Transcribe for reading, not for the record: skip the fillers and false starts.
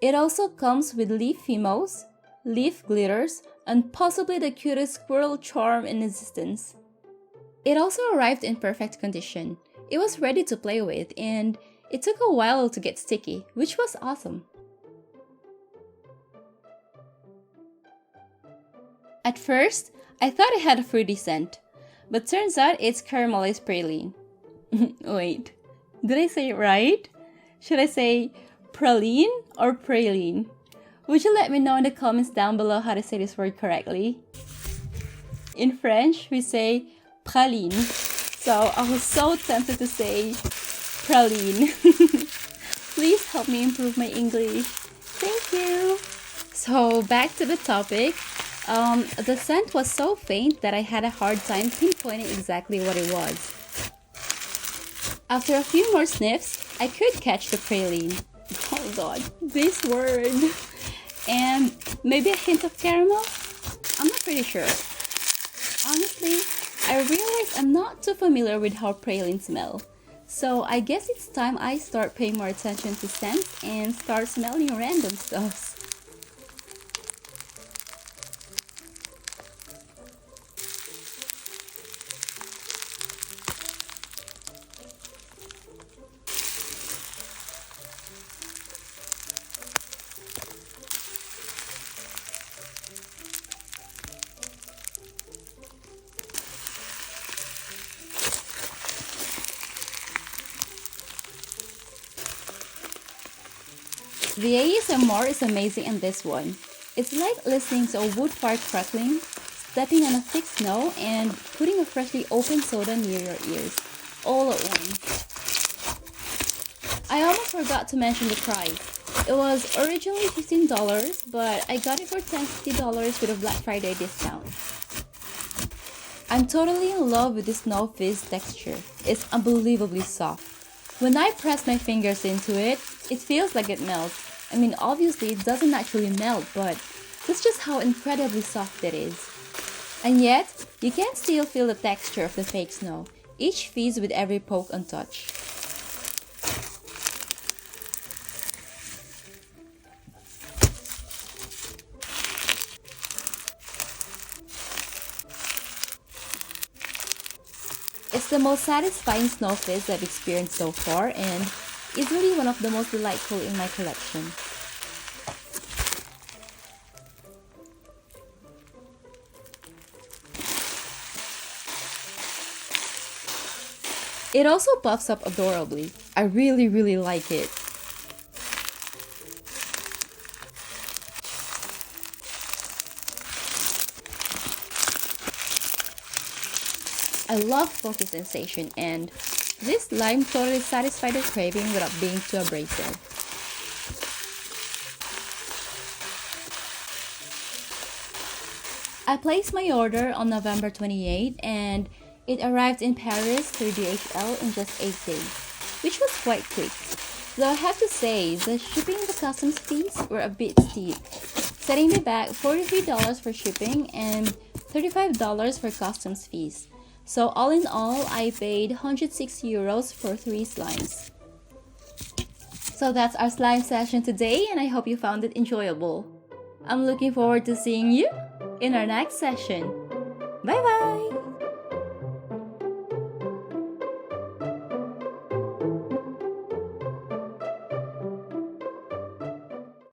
It also comes with leaf phimos, leaf glitters, and possibly the cutest squirrel charm in existence. It also arrived in perfect condition. It was ready to play with, and it took a while to get sticky, which was awesome. At first, I thought it had a fruity scent, but turns out it's caramelized praline. Wait, did I say it right? Should I say praline or praline? Would you let me know in the comments down below how to say this word correctly? In French, we say praline, so I was so tempted to say praline. Please help me improve my English. Thank you! So back to the topic. The scent was so faint that I had a hard time pinpointing exactly what it was. After a few more sniffs, I could catch the praline. Oh god, this word. And maybe a hint of caramel? I'm not pretty sure. Honestly, I realized I'm not too familiar with how pralines smell. So I guess it's time I start paying more attention to scents and start smelling random stuffs. The ASMR is amazing in this one. It's like listening to a wood fire crackling, stepping on a thick snow, and putting a freshly opened soda near your ears, all at once. I almost forgot to mention the price. It was originally $15, but I got it for $10 with a Black Friday discount. I'm totally in love with the snow fizz texture. It's unbelievably soft. When I press my fingers into it, it feels like it melts. I mean, obviously it doesn't actually melt, but that's just how incredibly soft it is. And yet, you can still feel the texture of the fake snow, each fizz with every poke and touch. It's the most satisfying snow fizz I've experienced so far, and easily one of the most delightful in my collection. It also puffs up adorably. I really like it. I love focus sensation, and this lime totally satisfied the craving without being too abrasive. I placed my order on November 28 and it arrived in Paris through DHL in just 8 days, which was quite quick. Though I have to say, the shipping and the customs fees were a bit steep, setting me back $43 for shipping and $35 for customs fees. So all in all, I paid €106 for 3 slimes. So that's our slime session today, and I hope you found it enjoyable. I'm looking forward to seeing you in our next session. Bye bye!